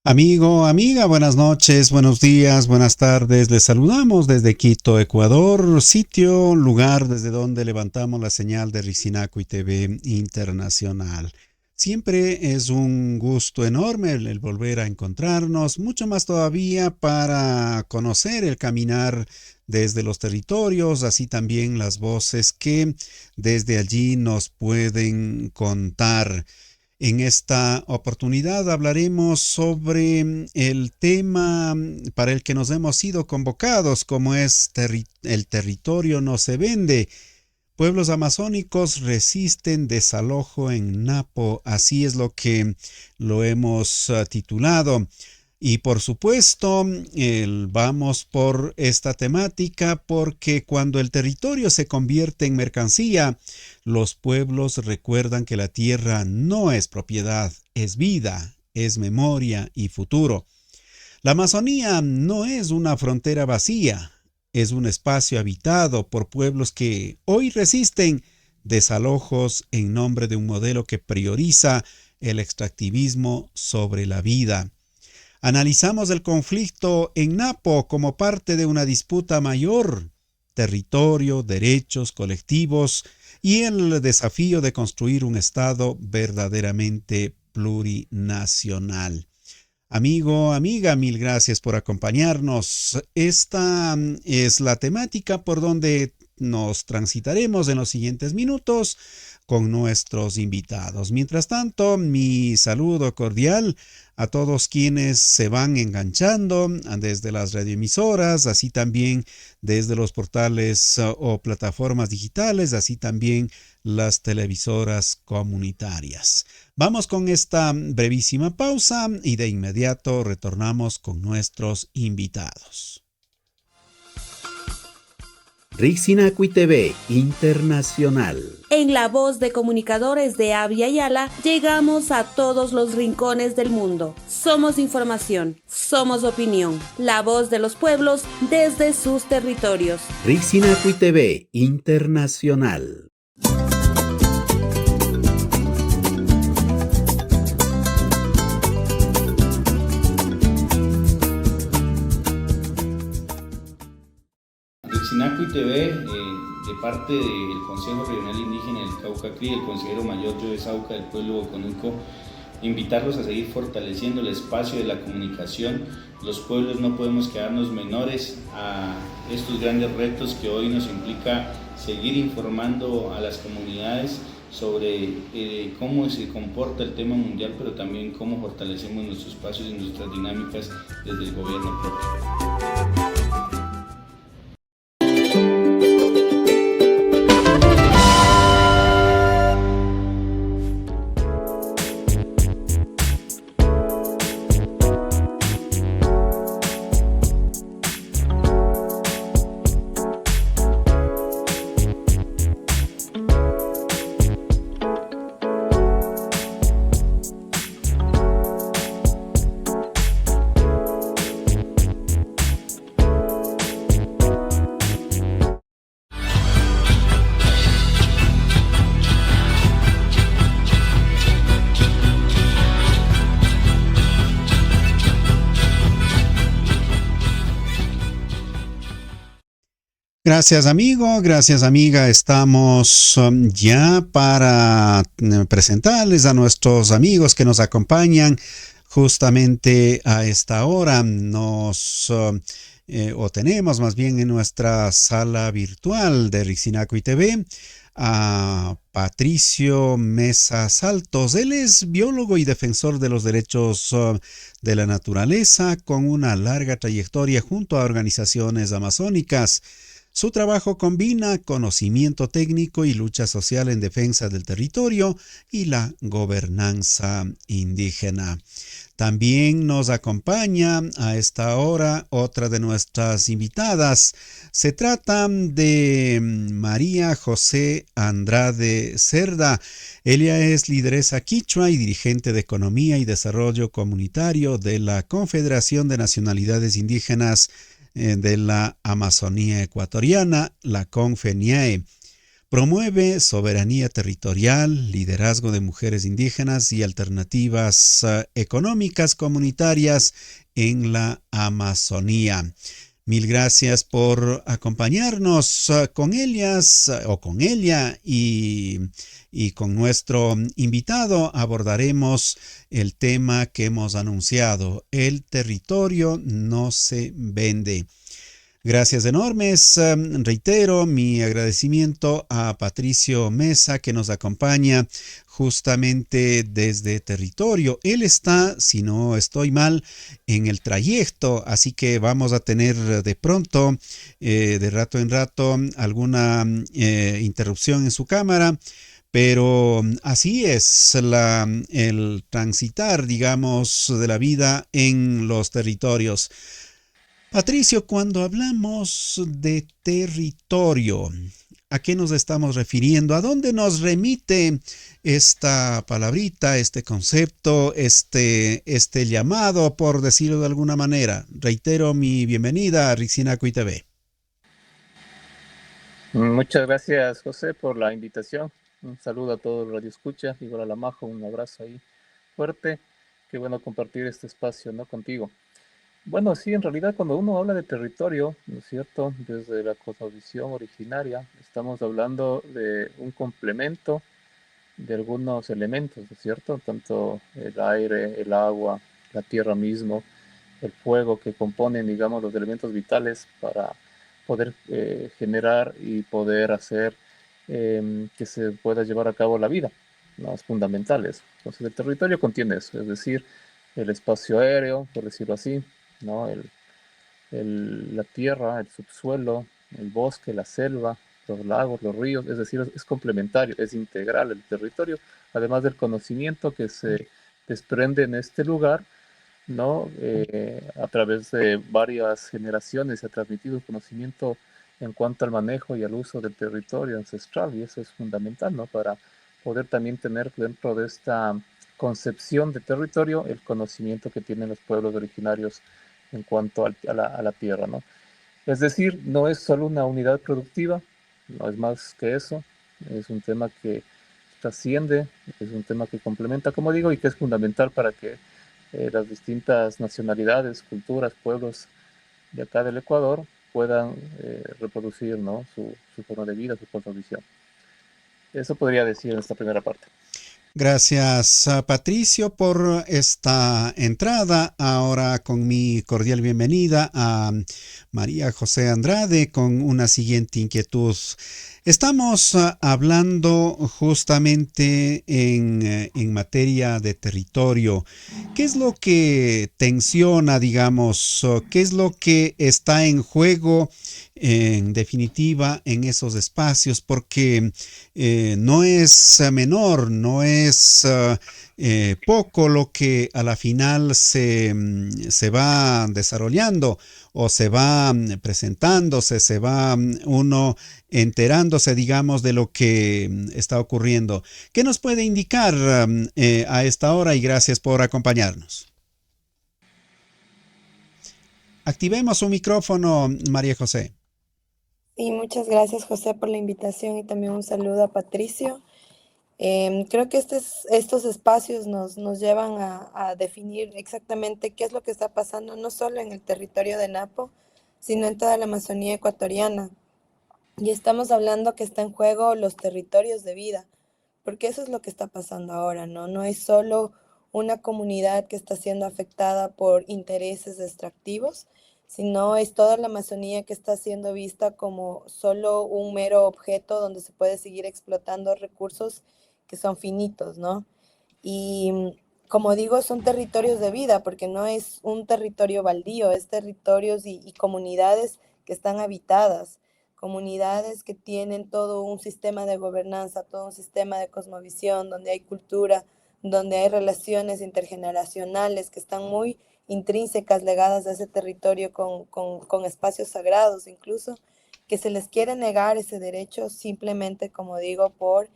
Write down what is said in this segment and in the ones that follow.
Amigo, amiga, buenas noches, buenos días, buenas tardes. Les saludamos desde Quito, Ecuador, sitio, lugar desde donde levantamos la señal de Ricinaco y TV Internacional. Siempre es un gusto enorme el volver a encontrarnos, mucho más todavía para conocer el caminar desde los territorios, así también las voces que desde allí nos pueden contar. En esta oportunidad hablaremos sobre el tema para el que nos hemos sido convocados, como es el territorio no se vende. Pueblos amazónicos resisten desalojo en Napo, así es lo que lo hemos titulado. Y por supuesto, vamos por esta temática porque cuando el territorio se convierte en mercancía, los pueblos recuerdan que la tierra no es propiedad, es vida, es memoria y futuro. La Amazonía no es una frontera vacía, es un espacio habitado por pueblos que hoy resisten desalojos en nombre de un modelo que prioriza el extractivismo sobre la vida. Analizamos el conflicto en Napo como parte de una disputa mayor: territorio, derechos colectivos y el desafío de construir un Estado verdaderamente plurinacional. Amigo, amiga, mil gracias por acompañarnos. Esta es la temática por donde nos transitaremos en los siguientes minutos con nuestros invitados. Mientras tanto, mi saludo cordial a todos quienes se van enganchando desde las radioemisoras, así también desde los portales o plataformas digitales, así también las televisoras comunitarias. Vamos con esta brevísima pausa y de inmediato retornamos con nuestros invitados. Ricinacuy TV Internacional. En la voz de comunicadores de Avia Yala, llegamos a todos los rincones del mundo. Somos información, somos opinión, la voz de los pueblos desde sus territorios. Ricinacuy TV Internacional. Ricinacuy TV, de parte del Consejo Regional Indígena del Cauca CRI, el consejero mayor Joe Sauca del pueblo Boconuco, invitarlos a seguir fortaleciendo el espacio de la comunicación. Los pueblos no podemos quedarnos menores a estos grandes retos que hoy nos implica seguir informando a las comunidades sobre cómo se comporta el tema mundial, pero también cómo fortalecemos nuestros espacios y nuestras dinámicas desde el gobierno propio. Gracias amigo, gracias amiga. Estamos ya para presentarles a nuestros amigos que nos acompañan justamente a esta hora. O tenemos más bien en nuestra sala virtual de Ricinacuy TV a Patricio Mesa Saltos. Él es biólogo y defensor de los derechos de la naturaleza con una larga trayectoria junto a organizaciones amazónicas. Su trabajo combina conocimiento técnico y lucha social en defensa del territorio y la gobernanza indígena. También nos acompaña a esta hora otra de nuestras invitadas. Se trata de María José Andrade Cerda. Ella es lideresa quichua y dirigente de Economía y Desarrollo Comunitario de la Confederación de Nacionalidades Indígenas de la Amazonía Ecuatoriana, la CONFENIAE. Promueve soberanía territorial, liderazgo de mujeres indígenas y alternativas económicas comunitarias en la Amazonía. Mil gracias por acompañarnos con ellas o con ella y con nuestro invitado abordaremos el tema que hemos anunciado. El territorio no se vende. Gracias enormes. Reitero mi agradecimiento a Patricio Mesa que nos acompaña justamente desde territorio. Él está, si no estoy mal, en el trayecto, así que vamos a tener de pronto, de rato en rato, alguna interrupción en su cámara. Pero así es el transitar, digamos, de la vida en los territorios. Patricio, cuando hablamos de territorio, ¿a qué nos estamos refiriendo? ¿A dónde nos remite esta palabrita, este concepto, este llamado, por decirlo de alguna manera? Reitero mi bienvenida a Rixinacuy TV. Muchas gracias, José, por la invitación. Un saludo a todos los radioescuchas, igual a la Majo, un abrazo ahí fuerte. Qué bueno compartir este espacio, ¿no?, contigo. Bueno, sí, en realidad cuando uno habla de territorio, ¿no es cierto?, desde la cosmovisión originaria, estamos hablando de un complemento de algunos elementos, ¿no es cierto?, tanto el aire, el agua, la tierra mismo, el fuego, que componen, digamos, los elementos vitales para poder generar y poder hacer que se pueda llevar a cabo la vida, ¿no? Es fundamental eso. Entonces el territorio contiene eso, es decir, el espacio aéreo, por decirlo así, ¿no? La tierra, el subsuelo, el bosque, la selva, los lagos, los ríos, es decir, es complementario, es integral el territorio, además del conocimiento que se desprende en este lugar, ¿no? A través de varias generaciones se ha transmitido conocimiento en cuanto al manejo y al uso del territorio ancestral, y eso es fundamental, ¿no?, para poder también tener dentro de esta concepción de territorio el conocimiento que tienen los pueblos originarios en cuanto a la tierra, ¿no? Es decir, no es solo una unidad productiva, no es más que eso, es un tema que trasciende, es un tema que complementa, como digo, y que es fundamental para que las distintas nacionalidades, culturas, pueblos de acá del Ecuador puedan reproducir, ¿no?, su forma de vida, su cosmovisión. Eso podría decir en esta primera parte. Gracias a Patricio por esta entrada. Ahora con mi cordial bienvenida a María José Andrade con una siguiente inquietud. Estamos hablando justamente en materia de territorio. ¿Qué es lo que tensiona, digamos? ¿Qué es lo que está en juego, en definitiva, en esos espacios? Porque no es menor, no es poco lo que a la final se va desarrollando o se va presentándose, se va uno enterándose, digamos, de lo que está ocurriendo. ¿Qué nos puede indicar a esta hora? Y gracias por acompañarnos. Activemos su micrófono, María José. Sí, muchas gracias, José, por la invitación y también un saludo a Patricio. Creo que estos espacios nos llevan a definir exactamente qué es lo que está pasando, no solo en el territorio de Napo, sino en toda la Amazonía ecuatoriana. Y estamos hablando que está en juego los territorios de vida, porque eso es lo que está pasando ahora, ¿no? No es solo una comunidad que está siendo afectada por intereses extractivos, sino es toda la Amazonía que está siendo vista como solo un mero objeto donde se puede seguir explotando recursos que son finitos, ¿no? Y como digo, son territorios de vida, porque no es un territorio baldío, es territorios y comunidades que están habitadas, comunidades que tienen todo un sistema de gobernanza, todo un sistema de cosmovisión, donde hay cultura, donde hay relaciones intergeneracionales que están muy intrínsecas, legadas a ese territorio con espacios sagrados incluso, que se les quiere negar ese derecho simplemente, como digo, por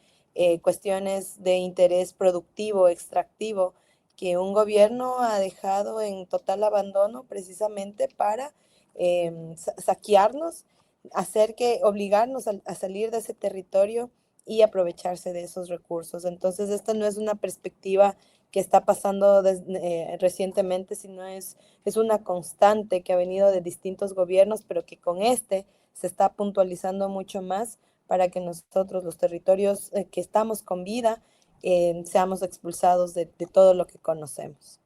cuestiones de interés productivo, extractivo, que un gobierno ha dejado en total abandono precisamente para saquearnos obligarnos a salir de ese territorio y aprovecharse de esos recursos. Entonces, esta no es una perspectiva que está pasando recientemente, sino es una constante que ha venido de distintos gobiernos, pero que con este se está puntualizando mucho más para que nosotros, los territorios que estamos con vida, seamos expulsados de todo lo que conocemos.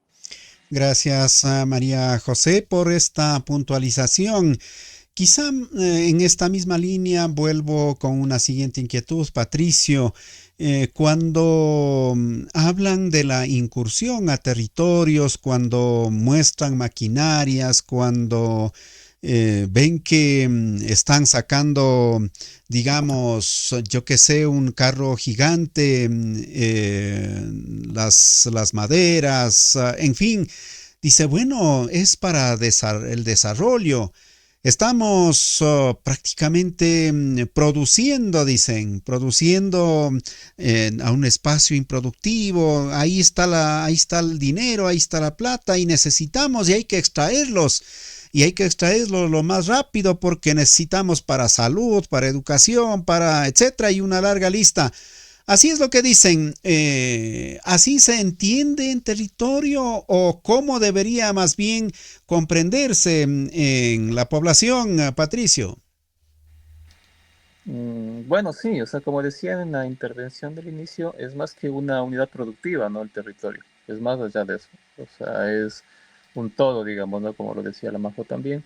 Gracias a María José por esta puntualización. Quizá en esta misma línea vuelvo con una siguiente inquietud, Patricio. Cuando hablan de la incursión a territorios, cuando muestran maquinarias, cuando ven que están sacando, digamos, yo que sé, un carro gigante, las maderas, en fin, dice, bueno, es para el desarrollo. Estamos prácticamente produciendo, dicen, produciendo a un espacio improductivo. Ahí está el dinero, ahí está la plata y necesitamos y hay que extraerlos. Y hay que extraerlos lo más rápido porque necesitamos para salud, para educación, para etcétera y una larga lista. Así es lo que dicen. ¿Así se entiende en territorio o cómo debería más bien comprenderse en la población, Patricio? Bueno, sí, o sea, como decía en la intervención del inicio, es más que una unidad productiva, ¿no? El territorio, es más allá de eso, o sea, es un todo, digamos, ¿no? Como lo decía la Majo también.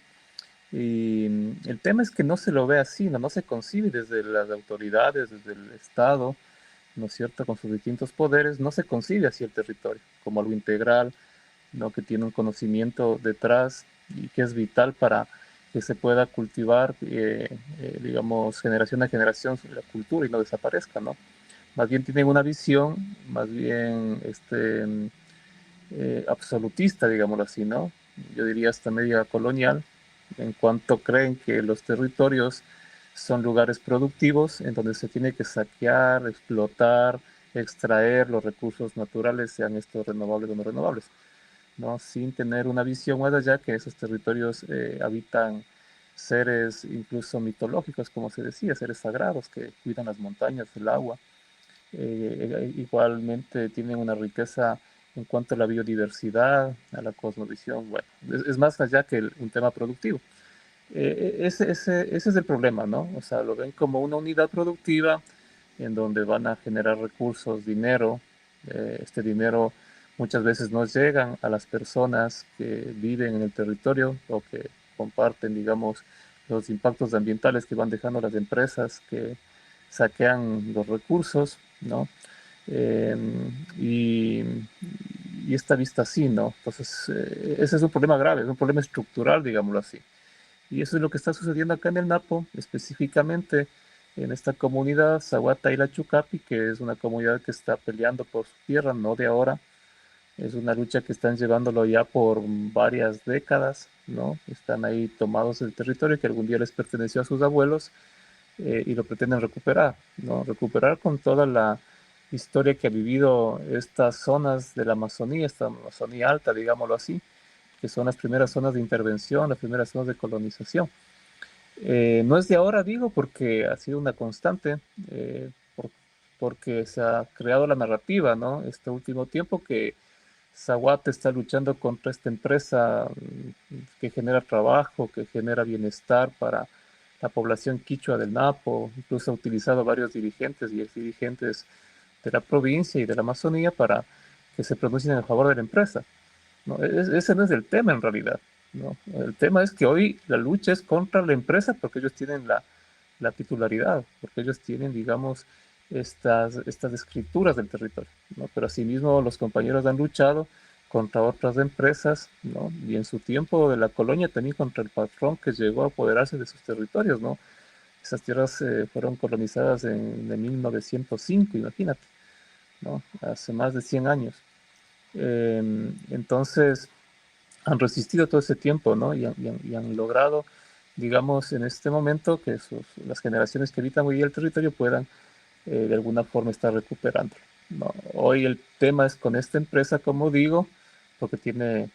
Y el tema es que no se lo ve así, ¿no? No se concibe desde las autoridades, desde el Estado, ¿no es cierto? Con sus distintos poderes, no se concibe así el territorio, como algo integral, ¿no? Que tiene un conocimiento detrás y que es vital para que se pueda cultivar, digamos, generación a generación la cultura y no desaparezca, ¿no? Más bien tienen una visión, más bien absolutista, digámoslo así, ¿no? Yo diría hasta media colonial, en cuanto creen que los territorios son lugares productivos en donde se tiene que saquear, explotar, extraer los recursos naturales, sean estos renovables o no renovables, ¿no? Sin tener una visión más allá que esos territorios habitan seres incluso mitológicos, como se decía, seres sagrados que cuidan las montañas, el agua. Igualmente tienen una riqueza en cuanto a la biodiversidad, a la cosmovisión. Bueno, es más allá que un tema productivo. Ese es el problema, ¿no? O sea, lo ven como una unidad productiva en donde van a generar recursos, dinero. Este dinero muchas veces no llegan a las personas que viven en el territorio o que comparten, digamos, los impactos ambientales que van dejando las empresas que saquean los recursos, ¿no? Eh, y, y esta vista así, ¿no? Entonces, ese es un problema grave, es un problema estructural, digámoslo así. Y eso es lo que está sucediendo acá en el Napo, específicamente en esta comunidad, Zaguata y la Chucapi, que es una comunidad que está peleando por su tierra, no de ahora. Es una lucha que están llevándolo ya por varias décadas, ¿no? Están ahí tomados el territorio que algún día les perteneció a sus abuelos y lo pretenden recuperar, ¿no? Recuperar con toda la historia que ha vivido estas zonas de la Amazonía, esta Amazonía alta, digámoslo así, que son las primeras zonas de intervención, las primeras zonas de colonización. No es de ahora, digo, porque ha sido una constante, porque se ha creado la narrativa, ¿no? Este último tiempo que Zaguate está luchando contra esta empresa que genera trabajo, que genera bienestar para la población quichua del Napo, incluso ha utilizado varios dirigentes y exdirigentes de la provincia y de la Amazonía para que se pronuncien en favor de la empresa. ¿No? Ese no es el tema en realidad, ¿no? El tema es que hoy la lucha es contra la empresa porque ellos tienen la titularidad, porque ellos tienen, digamos, estas escrituras del territorio, ¿no? Pero asimismo los compañeros han luchado contra otras empresas, ¿no? Y en su tiempo de la colonia también contra el patrón que llegó a apoderarse de sus territorios, ¿no? Esas tierras fueron colonizadas en 1905, imagínate, ¿no? Hace más de 100 años. Entonces, han resistido todo ese tiempo, ¿no? Y han logrado, digamos, en este momento que las generaciones que habitan hoy día el territorio puedan de alguna forma estar recuperándolo, ¿no? Hoy el tema es con esta empresa, como digo, porque tiene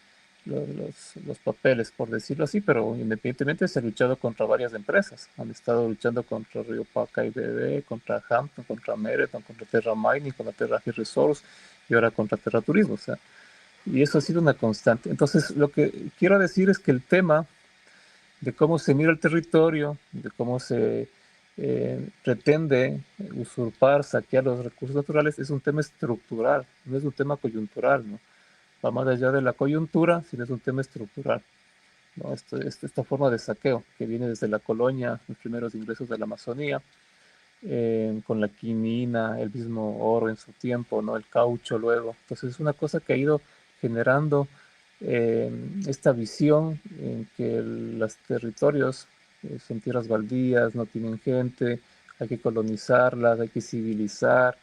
los papeles, por decirlo así, pero independientemente se ha luchado contra varias empresas. Han estado luchando contra Río Paca y BB, contra Hampton, contra Marathon, contra Terra Mining, contra Terra Resource y ahora contra Terra Turismo. O sea, y eso ha sido una constante. Entonces, lo que quiero decir es que el tema de cómo se mira el territorio, de cómo se pretende usurpar, saquear los recursos naturales, es un tema estructural, no es un tema coyuntural, ¿no? Va más allá de la coyuntura, sino es un tema estructural, ¿no? Esta forma de saqueo que viene desde la colonia, los primeros ingresos de la Amazonía, con la quinina, el mismo oro en su tiempo, ¿no? El caucho luego. Entonces es una cosa que ha ido generando esta visión en que los territorios son tierras baldías, no tienen gente, hay que colonizarlas, hay que civilizar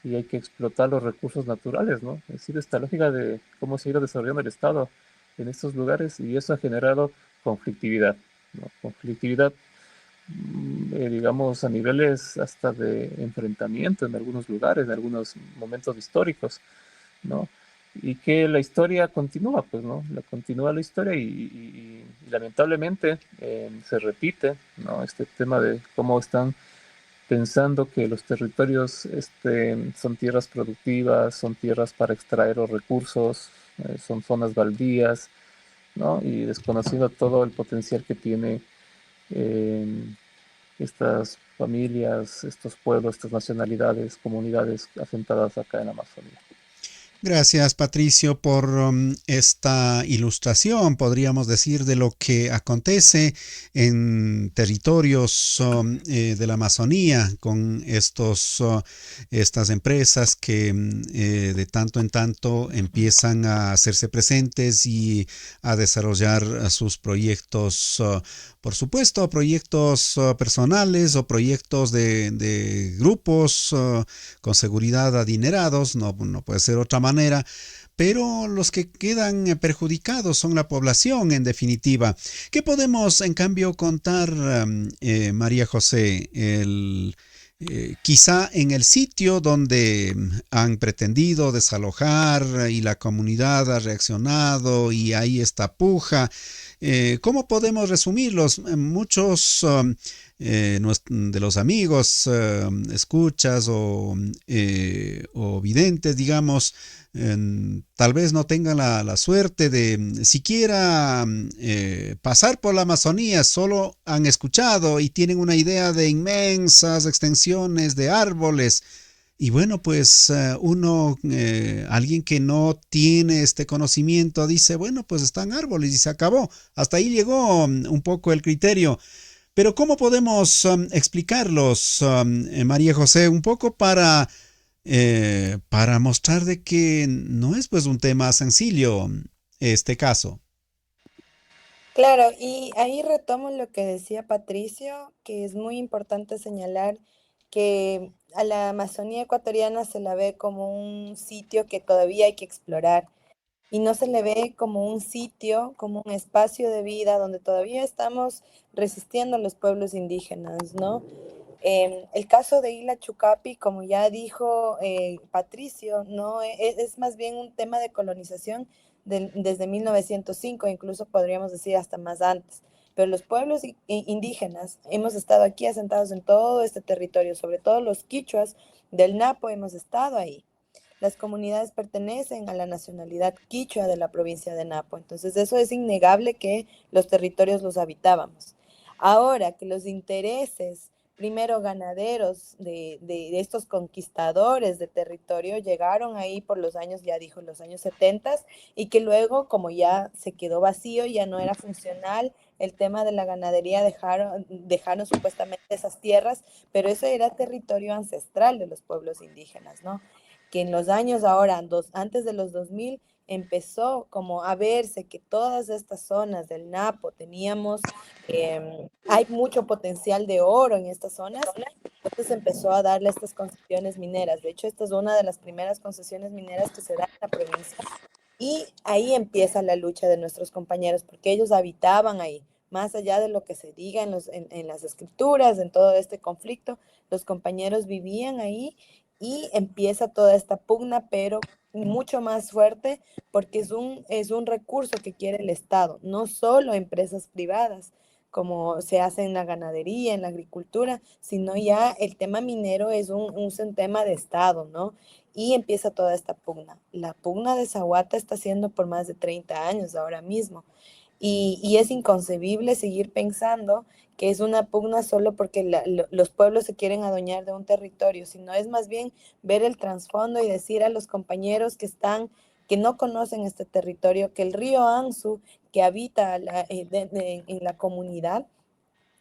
y hay que explotar los recursos naturales, ¿no? Es decir, esta lógica de cómo se ha ido desarrollando el Estado en estos lugares y eso ha generado conflictividad, ¿no? Conflictividad, digamos, a niveles hasta de enfrentamiento en algunos lugares, en algunos momentos históricos, ¿no? Y que la historia continúa, pues, ¿no? La continúa la historia y lamentablemente se repite, ¿no? Este tema de cómo están pensando que los territorios son tierras productivas, son tierras para extraer los recursos, son zonas baldías, ¿no? Y desconociendo todo el potencial que tiene eh, estas familias, estos pueblos, estas nacionalidades, comunidades asentadas acá en la Amazonía. Gracias, Patricio, por esta ilustración, podríamos decir, de lo que acontece en territorios de la Amazonía con estas empresas que de tanto en tanto empiezan a hacerse presentes y a desarrollar sus proyectos, por supuesto, proyectos personales o proyectos de grupos con seguridad adinerados, no puede ser otra manera, pero los que quedan perjudicados son la población en definitiva. ¿Qué podemos en cambio contar, María José? Quizá en el sitio donde han pretendido desalojar y la comunidad ha reaccionado y hay esta puja, ¿cómo podemos resumirlos? Muchos de los amigos, escuchas o videntes, digamos, tal vez no tengan la suerte de siquiera pasar por la Amazonía, solo han escuchado y tienen una idea de inmensas extensiones de árboles. Y bueno, pues alguien que no tiene este conocimiento dice, bueno, pues están árboles y se acabó. Hasta ahí llegó un poco el criterio. Pero ¿cómo podemos explicarlos, María José, un poco para mostrar de que no es pues un tema sencillo este caso? Claro, y ahí retomo lo que decía Patricio, que es muy importante señalar que a la Amazonía ecuatoriana se la ve como un sitio que todavía hay que explorar y no se le ve como un sitio, como un espacio de vida donde todavía estamos resistiendo a los pueblos indígenas, ¿no? El caso de Isla Chucapi, como ya dijo Patricio, no es más bien un tema de colonización desde 1905, incluso podríamos decir hasta más antes. Pero los pueblos indígenas hemos estado aquí asentados en todo este territorio, sobre todo los quichuas del Napo hemos estado ahí. Las comunidades pertenecen a la nacionalidad quichua de la provincia de Napo, entonces eso es innegable que los territorios los habitábamos. Ahora que los intereses primero ganaderos de estos conquistadores de territorio llegaron ahí por los años, ya dijo, los años 70 y que luego, como ya se quedó vacío, ya no era funcional el tema de la ganadería, dejaron supuestamente esas tierras, pero eso era territorio ancestral de los pueblos indígenas, ¿no? Que en los años ahora, antes de los 2000, empezó como a verse que todas estas zonas del Napo teníamos, hay mucho potencial de oro en estas zonas, entonces empezó a darle estas concesiones mineras. De hecho, esta es una de las primeras concesiones mineras que se da en la provincia. Y ahí empieza la lucha de nuestros compañeros, porque ellos habitaban ahí, más allá de lo que se diga en las escrituras, en todo este conflicto, los compañeros vivían ahí y empieza toda esta pugna, pero mucho más fuerte porque es un recurso que quiere el Estado, no solo empresas privadas, como se hace en la ganadería, en la agricultura, sino ya el tema minero es un tema de Estado, ¿no? Y empieza toda esta pugna. La pugna de Zahuata está haciendo por más de 30 años ahora mismo. Y es inconcebible seguir pensando que es una pugna solo porque los pueblos se quieren adueñar de un territorio, sino es más bien ver el trasfondo y decir a los compañeros que no conocen este territorio, que el río Anzu, que habita en la comunidad,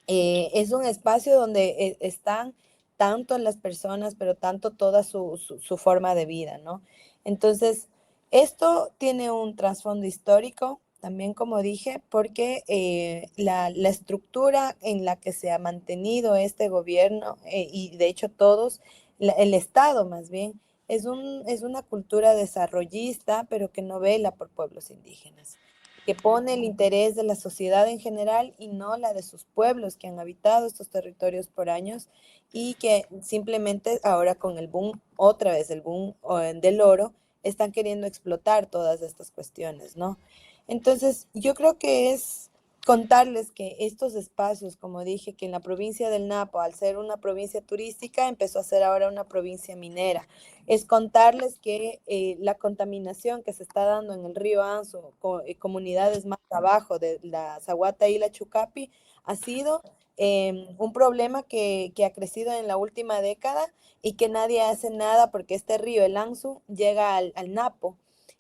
es un espacio donde están tanto las personas, pero tanto toda su forma de vida, ¿no? Entonces, esto tiene un trasfondo histórico, también como dije, porque la estructura en la que se ha mantenido este gobierno, y de hecho todos, el Estado más bien, es una cultura desarrollista, pero que no vela por pueblos indígenas, que pone el interés de la sociedad en general y no la de sus pueblos que han habitado estos territorios por años y que simplemente ahora con el boom, otra vez el boom del oro, están queriendo explotar todas estas cuestiones, ¿no? Entonces, yo creo que es contarles que estos espacios, como dije, que en la provincia del Napo, al ser una provincia turística, empezó a ser ahora una provincia minera. Es contarles que la contaminación que se está dando en el río Anzu, comunidades más abajo de la Zahuata y la Chucapi, ha sido un problema que ha crecido en la última década y que nadie hace nada porque este río, el Anzu, llega al Napo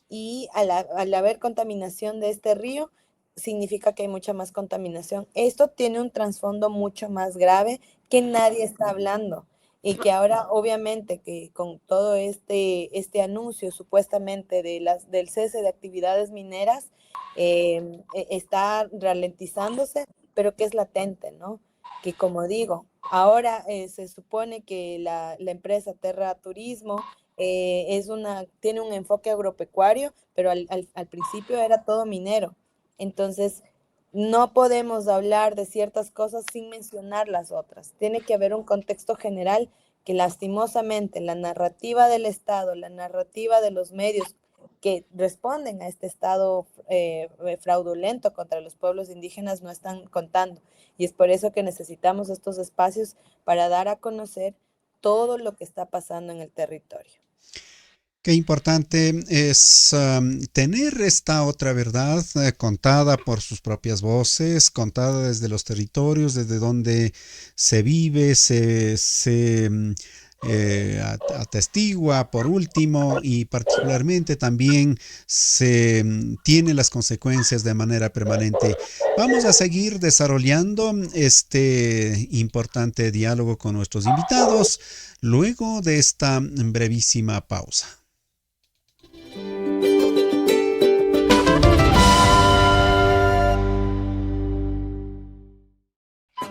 y al haber contaminación de este río, significa que hay mucha más contaminación. Esto tiene un trasfondo mucho más grave que nadie está hablando y que ahora obviamente que con todo este anuncio supuestamente del cese de actividades mineras está ralentizándose, pero que es latente, ¿no? Que como digo, ahora se supone que la empresa Terra Turismo tiene un enfoque agropecuario, pero al principio era todo minero. Entonces, no podemos hablar de ciertas cosas sin mencionar las otras. Tiene que haber un contexto general que lastimosamente la narrativa del Estado, la narrativa de los medios que responden a este Estado fraudulento contra los pueblos indígenas no están contando. Y es por eso que necesitamos estos espacios para dar a conocer todo lo que está pasando en el territorio. Qué importante es tener esta otra verdad contada por sus propias voces, contada desde los territorios, desde donde se vive, se atestigua por último y particularmente también se tiene las consecuencias de manera permanente. Vamos a seguir desarrollando este importante diálogo con nuestros invitados luego de esta brevísima pausa.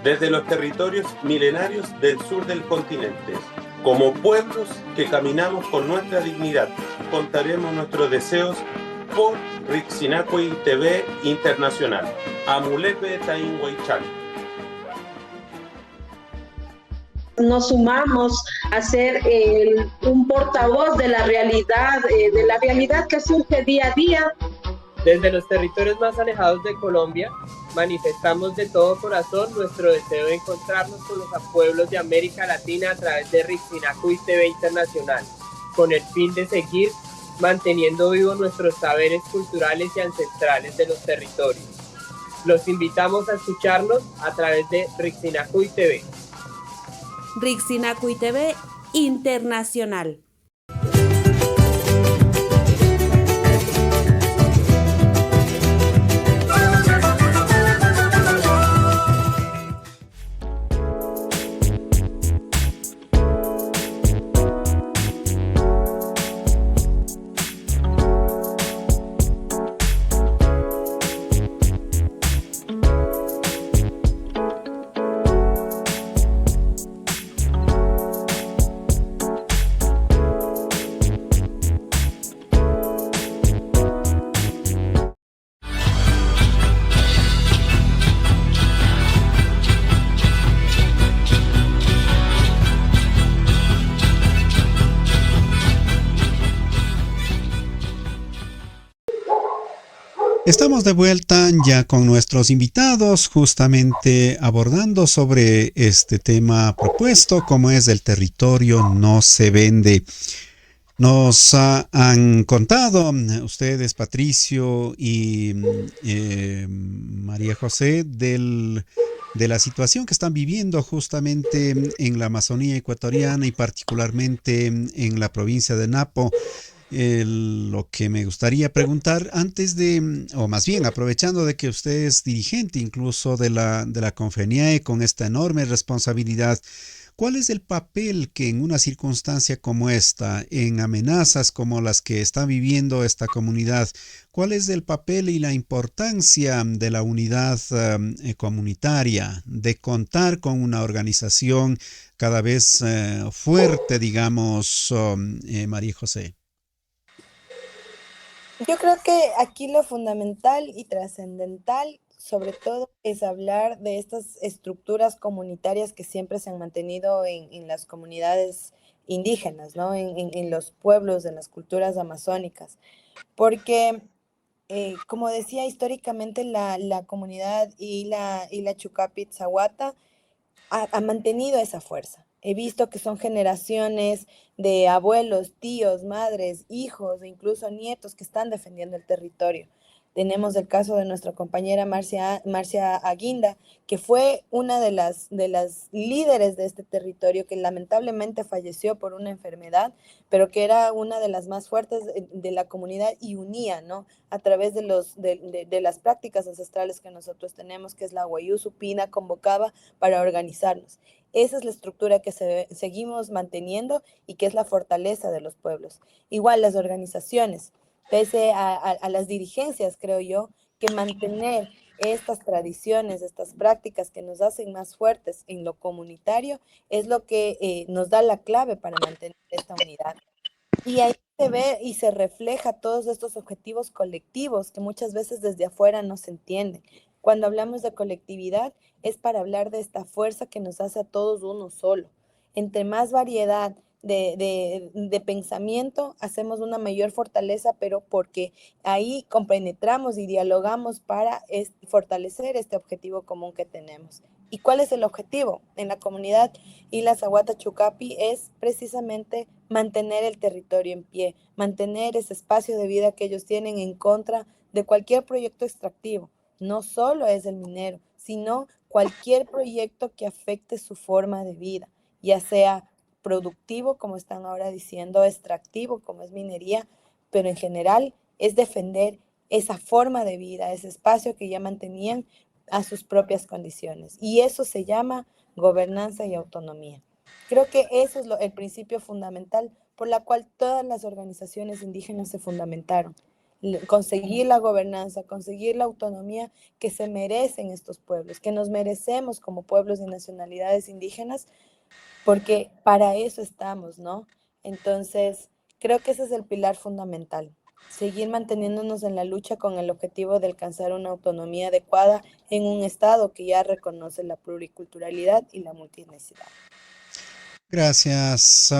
Desde los territorios milenarios del sur del continente, como pueblos que caminamos con nuestra dignidad, contaremos nuestros deseos por Rixinacui TV Internacional. Amulepe Tainhuaychal. Nos sumamos a ser un portavoz de la realidad que surge día a día. Desde los territorios más alejados de Colombia, manifestamos de todo corazón nuestro deseo de encontrarnos con los pueblos de América Latina a través de Rixinacui TV Internacional, con el fin de seguir manteniendo vivos nuestros saberes culturales y ancestrales de los territorios. Los invitamos a escucharnos a través de Rixinacui TV. Rixinacui TV Internacional. Estamos de vuelta ya con nuestros invitados, justamente abordando sobre este tema propuesto, como es el territorio no se vende. Nos han contado ustedes, Patricio y María José, de la situación que están viviendo justamente en la Amazonía ecuatoriana y particularmente en la provincia de Napo. Lo que me gustaría preguntar antes de, o más bien aprovechando de que usted es dirigente incluso de la Confeniae con esta enorme responsabilidad, ¿cuál es el papel que en una circunstancia como esta, en amenazas como las que está viviendo esta comunidad, cuál es el papel y la importancia de la unidad comunitaria, de contar con una organización cada vez fuerte, digamos, María José? Yo creo que aquí lo fundamental y trascendental, sobre todo, es hablar de estas estructuras comunitarias que siempre se han mantenido en las comunidades indígenas, ¿no? En los pueblos, en las culturas amazónicas. Porque, como decía, históricamente la comunidad y la Chucapi-Tzahuata ha mantenido esa fuerza. He visto que son generaciones de abuelos, tíos, madres, hijos e incluso nietos que están defendiendo el territorio. Tenemos el caso de nuestra compañera Marcia Aguinda, que fue una de las líderes de este territorio, que lamentablemente falleció por una enfermedad, pero que era una de las más fuertes de la comunidad y unía, ¿no? A través de las prácticas ancestrales que nosotros tenemos, que es la Guayú Supina, convocaba para organizarnos. Esa es la estructura que seguimos manteniendo y que es la fortaleza de los pueblos. Igual las organizaciones, pese a las dirigencias, creo yo, que mantener estas tradiciones, estas prácticas que nos hacen más fuertes en lo comunitario, es lo que nos da la clave para mantener esta unidad. Y ahí se ve y se refleja todos estos objetivos colectivos que muchas veces desde afuera no se entienden. Cuando hablamos de colectividad es para hablar de esta fuerza que nos hace a todos uno solo. Entre más variedad de pensamiento, hacemos una mayor fortaleza, pero porque ahí compenetramos y dialogamos para fortalecer este objetivo común que tenemos. ¿Y cuál es el objetivo? En la comunidad Ila-Zahuata Chucapi es precisamente mantener el territorio en pie, mantener ese espacio de vida que ellos tienen en contra de cualquier proyecto extractivo. No solo es el minero, sino cualquier proyecto que afecte su forma de vida, ya sea productivo, como están ahora diciendo, extractivo, como es minería, pero en general es defender esa forma de vida, ese espacio que ya mantenían a sus propias condiciones. Y eso se llama gobernanza y autonomía. Creo que eso es el principio fundamental por la cual todas las organizaciones indígenas se fundamentaron. Conseguir la gobernanza, conseguir la autonomía que se merecen estos pueblos, que nos merecemos como pueblos y nacionalidades indígenas, porque para eso estamos, ¿no? Entonces, creo que ese es el pilar fundamental. Seguir manteniéndonos en la lucha con el objetivo de alcanzar una autonomía adecuada en un Estado que ya reconoce la pluriculturalidad y la multietnicidad. Gracias,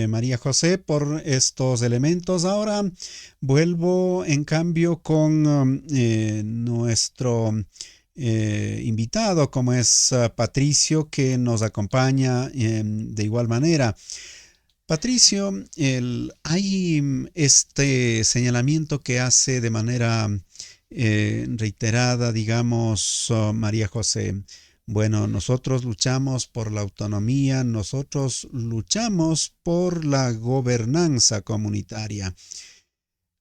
María José, por estos elementos. Ahora vuelvo, en cambio, con nuestro invitado, como es Patricio, que nos acompaña de igual manera. Patricio, hay este señalamiento que hace de manera reiterada, digamos, María José. Bueno, nosotros luchamos por la autonomía, nosotros luchamos por la gobernanza comunitaria.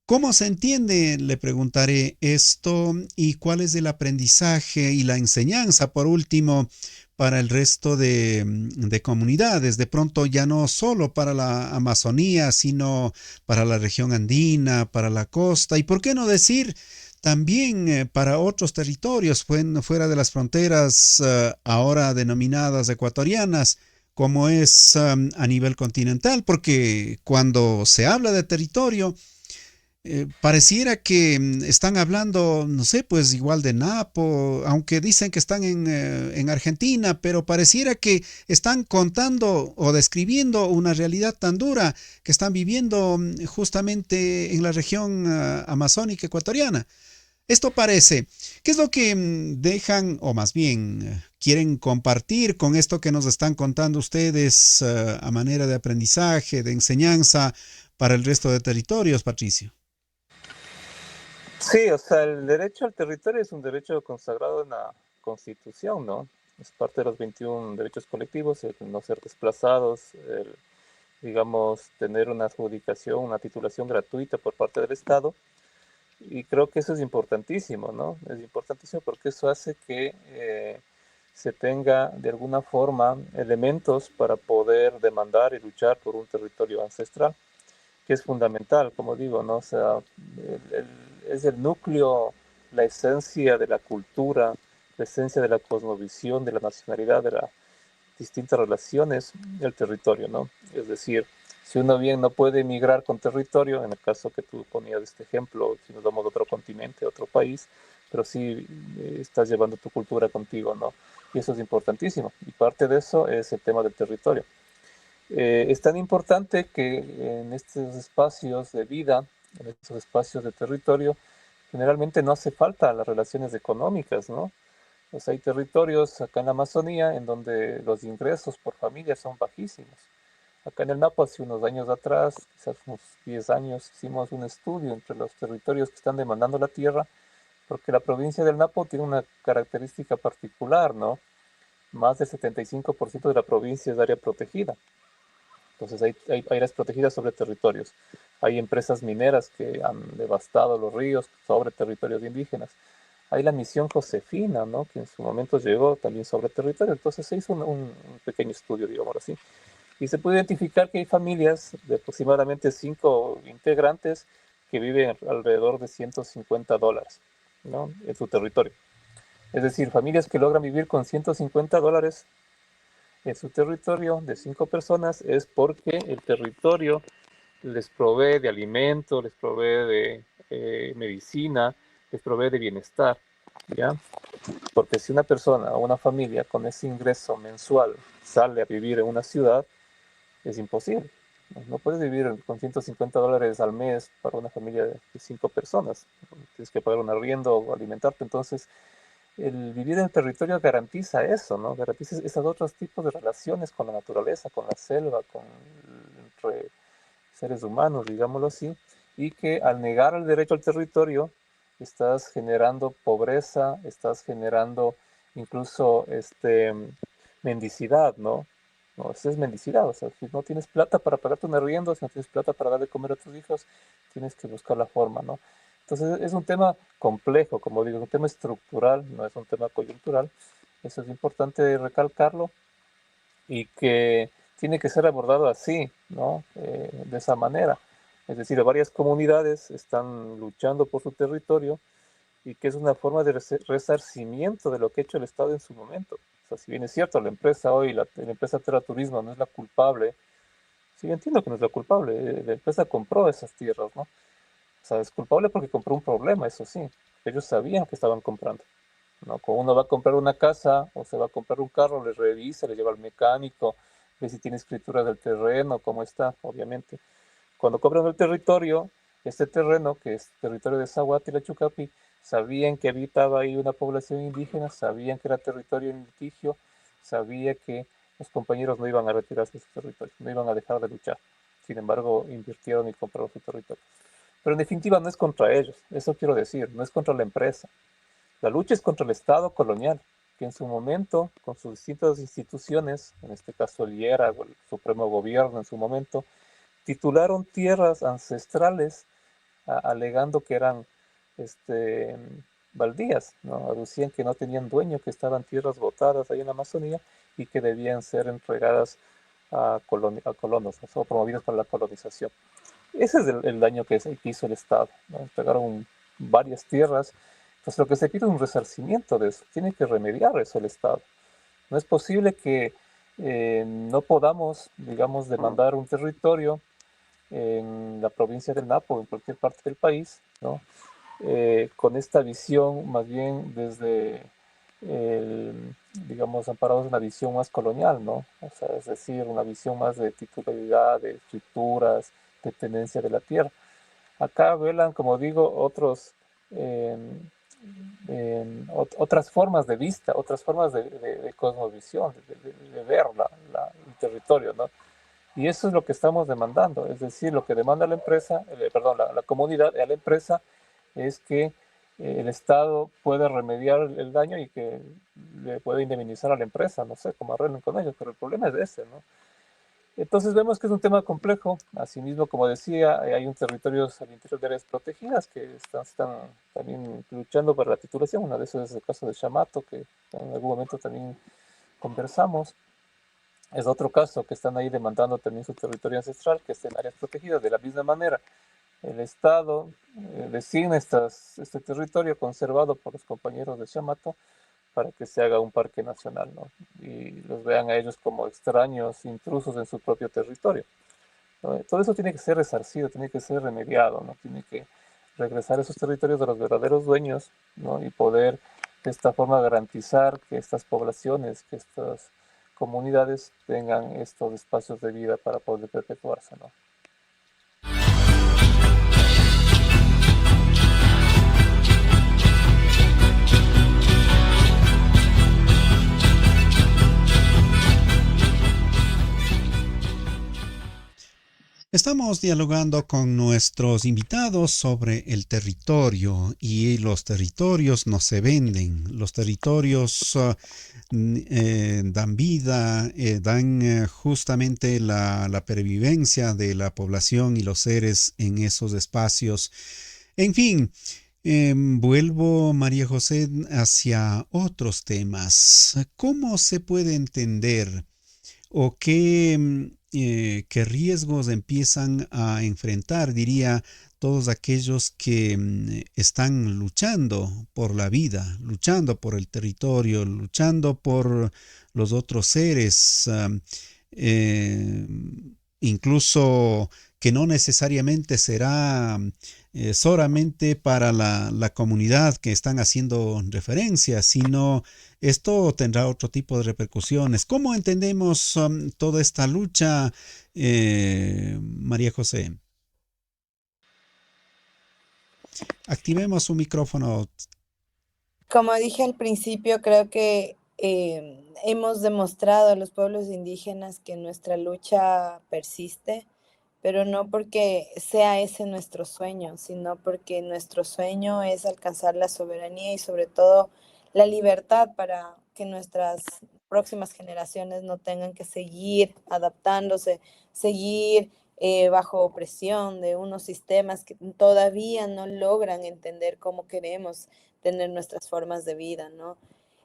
¿Cómo se entiende, le preguntaré esto, y cuál es el aprendizaje y la enseñanza, por último, para el resto de comunidades? De pronto ya no solo para la Amazonía, sino para la región andina, para la costa, y por qué no decir también para otros territorios fuera de las fronteras ahora denominadas ecuatorianas, como es a nivel continental, porque cuando se habla de territorio, pareciera que están hablando, no sé, pues igual de Napo, aunque dicen que están en Argentina, pero pareciera que están contando o describiendo una realidad tan dura que están viviendo justamente en la región amazónica ecuatoriana. Esto parece. ¿Qué es lo que dejan, o más bien quieren compartir con esto que nos están contando ustedes a manera de aprendizaje, de enseñanza para el resto de territorios, Patricio? Sí, o sea, el derecho al territorio es un derecho consagrado en la Constitución, ¿no? Es parte de los 21 derechos colectivos, el no ser desplazados, el, digamos, tener una adjudicación, una titulación gratuita por parte del Estado. Y creo que eso es importantísimo, ¿no? Es importantísimo porque eso hace que se tenga de alguna forma elementos para poder demandar y luchar por un territorio ancestral, que es fundamental, como digo, ¿no? O sea, es el núcleo, la esencia de la cultura, la esencia de la cosmovisión, de la nacionalidad, de las distintas relaciones del territorio, ¿no? Es decir, si uno bien no puede emigrar con territorio, en el caso que tú ponías este ejemplo, si nos vamos a otro continente, a otro país, pero sí estás llevando tu cultura contigo, ¿no? Y eso es importantísimo. Y parte de eso es el tema del territorio. Es tan importante que en estos espacios de vida, en estos espacios de territorio, generalmente no hace falta las relaciones económicas, ¿no? Pues hay territorios acá en la Amazonía en donde los ingresos por familia son bajísimos. Acá en el Napo, hace unos años atrás, quizás unos 10 años, hicimos un estudio entre los territorios que están demandando la tierra, porque la provincia del Napo tiene una característica particular, ¿no? Más del 75% de la provincia es área protegida. Entonces hay áreas protegidas sobre territorios. Hay empresas mineras que han devastado los ríos sobre territorios indígenas. Hay la misión Josefina, ¿no? Que en su momento llegó también sobre territorio. Entonces se hizo un pequeño estudio, digamos así. Y se puede identificar que hay familias de aproximadamente 5 integrantes que viven alrededor de $150, ¿no? En su territorio. Es decir, familias que logran vivir con $150 en su territorio de 5 personas es porque el territorio les provee de alimento, les provee de medicina, les provee de bienestar, ¿ya? Porque si una persona o una familia con ese ingreso mensual sale a vivir en una ciudad, es imposible. No puedes vivir con $150 al mes para una familia de 5 personas. Tienes que pagar un arriendo o alimentarte. Entonces, el vivir en el territorio garantiza eso, ¿no? Garantiza esos otros tipos de relaciones con la naturaleza, con la selva, entre seres humanos, digámoslo así, y que al negar el derecho al territorio estás generando pobreza, estás generando incluso mendicidad, ¿no? No, eso es mendicidad, o sea, si no tienes plata para pagarte un arriendo, si no tienes plata para darle de comer a tus hijos, tienes que buscar la forma, ¿no? Entonces es un tema complejo, como digo, es un tema estructural, no es un tema coyuntural, eso es importante recalcarlo y que tiene que ser abordado así, ¿no? De esa manera. Es decir, varias comunidades están luchando por su territorio y que es una forma de resarcimiento de lo que ha hecho el Estado en su momento. O sea, si bien es cierto, la empresa hoy, la empresa Terraturismo no es la culpable, sí entiendo que no es la culpable, la empresa compró esas tierras, ¿no? O sea, es culpable porque compró un problema, eso sí. Ellos sabían que estaban comprando, ¿no? Cuando uno va a comprar una casa o se va a comprar un carro, le revisa, le lleva al mecánico, ve si tiene escritura del terreno, cómo está, obviamente. Cuando compran el territorio, este terreno, que es territorio de Zaguate y la Chucapi, sabían que habitaba ahí una población indígena, sabían que era territorio en litigio, sabía que los compañeros no iban a retirarse de su territorio, no iban a dejar de luchar. Sin embargo, invirtieron y compraron su territorio. Pero en definitiva no es contra ellos, eso quiero decir, no es contra la empresa. La lucha es contra el Estado colonial, que en su momento, con sus distintas instituciones, en este caso el IERA o el Supremo Gobierno en su momento, titularon tierras ancestrales alegando que eran baldías, ¿no? Aducían que no tenían dueño, que estaban tierras botadas ahí en la Amazonía y que debían ser entregadas a colonos, o promovidas para la colonización. Ese es el daño que hizo el Estado, ¿no? Entregaron varias tierras. Entonces lo que se pide es un resarcimiento de eso. Tiene que remediar eso el Estado. No es posible que no podamos, digamos, demandar un territorio en la provincia del Napo, en cualquier parte del país, ¿no? Con esta visión, más bien desde, digamos, amparados en una visión más colonial, ¿no? O sea, es decir, una visión más de titularidad, de escrituras, de tenencia de la tierra. Acá velan, como digo, otros otras formas de vista, otras formas de cosmovisión, de ver el territorio, ¿no? Y eso es lo que estamos demandando, es decir, lo que demanda la empresa, perdón, la comunidad a la empresa es que el Estado pueda remediar el daño y que le pueda indemnizar a la empresa, no sé cómo arreglen con ellos, pero el problema es ese, ¿no? Entonces vemos que es un tema complejo. Asimismo, como decía, hay un territorio al interior de áreas protegidas que están también luchando por la titulación. Una de esas es el caso de Chamato, que en algún momento también conversamos. Es otro caso que están ahí demandando también su territorio ancestral, que está en áreas protegidas. De la misma manera, el Estado designa este territorio conservado por los compañeros de Chamato para que se haga un parque nacional, ¿no? Y los vean a ellos como extraños, intrusos en su propio territorio, ¿no? Todo eso tiene que ser resarcido, tiene que ser remediado, ¿no? Tiene que regresar a esos territorios de los verdaderos dueños, ¿no? Y poder de esta forma garantizar que estas poblaciones, que estas comunidades tengan estos espacios de vida para poder perpetuarse, ¿no? Estamos dialogando con nuestros invitados sobre el territorio y los territorios no se venden. Los territorios dan vida, dan justamente la pervivencia de la población y los seres en esos espacios. En fin, vuelvo, María José, hacia otros temas. ¿Cómo se puede entender o qué riesgos empiezan a enfrentar, diría, todos aquellos que están luchando por la vida, luchando por el territorio, luchando por los otros seres, eh, incluso que no necesariamente será solamente para la comunidad que están haciendo referencia, sino esto tendrá otro tipo de repercusiones. ¿Cómo entendemos toda esta lucha, María José? Activemos su micrófono. Como dije al principio, creo que hemos demostrado a los pueblos indígenas que nuestra lucha persiste, pero no porque sea ese nuestro sueño, sino porque nuestro sueño es alcanzar la soberanía y sobre todo la libertad para que nuestras próximas generaciones no tengan que seguir adaptándose, seguir bajo opresión de unos sistemas que todavía no logran entender cómo queremos tener nuestras formas de vida, ¿no?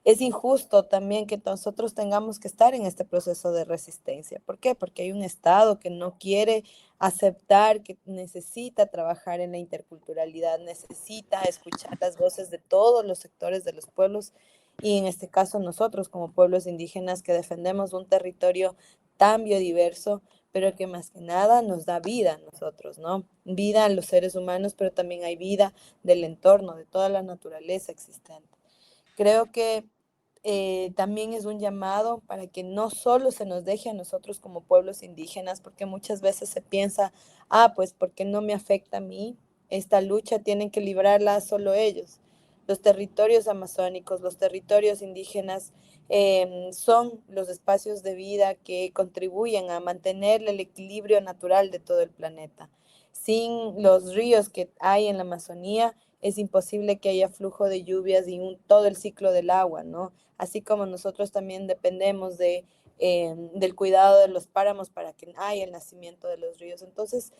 Es injusto también que nosotros tengamos que estar en este proceso de resistencia. ¿Por qué? Porque hay un Estado que no quiere aceptar, que necesita trabajar en la interculturalidad, necesita escuchar las voces de todos los sectores de los pueblos y en este caso nosotros como pueblos indígenas que defendemos un territorio tan biodiverso, pero que más que nada nos da vida a nosotros, ¿no? Vida a los seres humanos, pero también hay vida del entorno, de toda la naturaleza existente. Creo que también es un llamado para que no solo se nos deje a nosotros como pueblos indígenas, porque muchas veces se piensa, pues porque no me afecta a mí, esta lucha tienen que librarla solo ellos. Los territorios amazónicos, los territorios indígenas son los espacios de vida que contribuyen a mantener el equilibrio natural de todo el planeta. Sin los ríos que hay en la Amazonía, es imposible que haya flujo de lluvias y todo el ciclo del agua, ¿no? Así como nosotros también dependemos del cuidado de los páramos para que haya el nacimiento de los ríos. Entonces,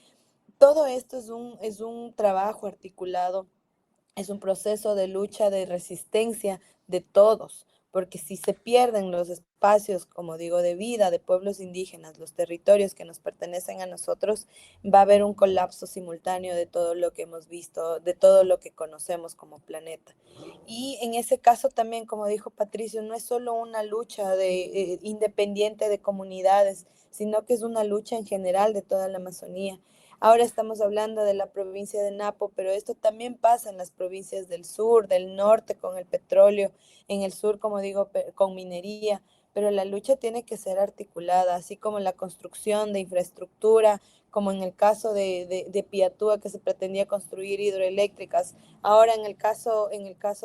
todo esto es un trabajo articulado, es un proceso de lucha, de resistencia de todos, porque si se pierden los espacios, como digo, de vida de pueblos indígenas, los territorios que nos pertenecen a nosotros, va a haber un colapso simultáneo de todo lo que hemos visto, de todo lo que conocemos como planeta. Y en ese caso también, como dijo Patricio, no es solo una lucha independiente de comunidades, sino que es una lucha en general de toda la Amazonía. Ahora estamos hablando de la provincia de Napo, pero esto también pasa en las provincias del sur, del norte con el petróleo, en el sur, como digo, con minería, pero la lucha tiene que ser articulada, así como la construcción de infraestructura, como en el caso de Piatúa, que se pretendía construir hidroeléctricas, ahora en el caso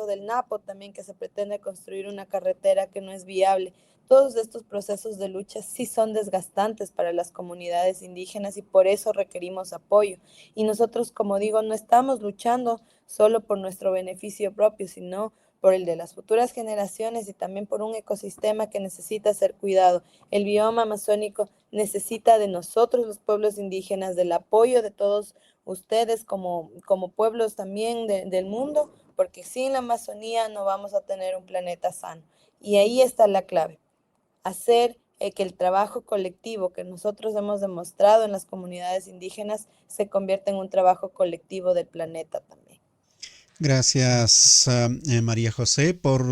del Napo también, que se pretende construir una carretera que no es viable. Todos estos procesos de lucha sí son desgastantes para las comunidades indígenas y por eso requerimos apoyo. Y nosotros, como digo, no estamos luchando solo por nuestro beneficio propio, sino por el de las futuras generaciones y también por un ecosistema que necesita ser cuidado. El bioma amazónico necesita de nosotros, los pueblos indígenas, del apoyo de todos ustedes como pueblos también del mundo, porque sin la Amazonía no vamos a tener un planeta sano. Y ahí está la clave, hacer que el trabajo colectivo que nosotros hemos demostrado en las comunidades indígenas se convierta en un trabajo colectivo del planeta también. Gracias, María José, por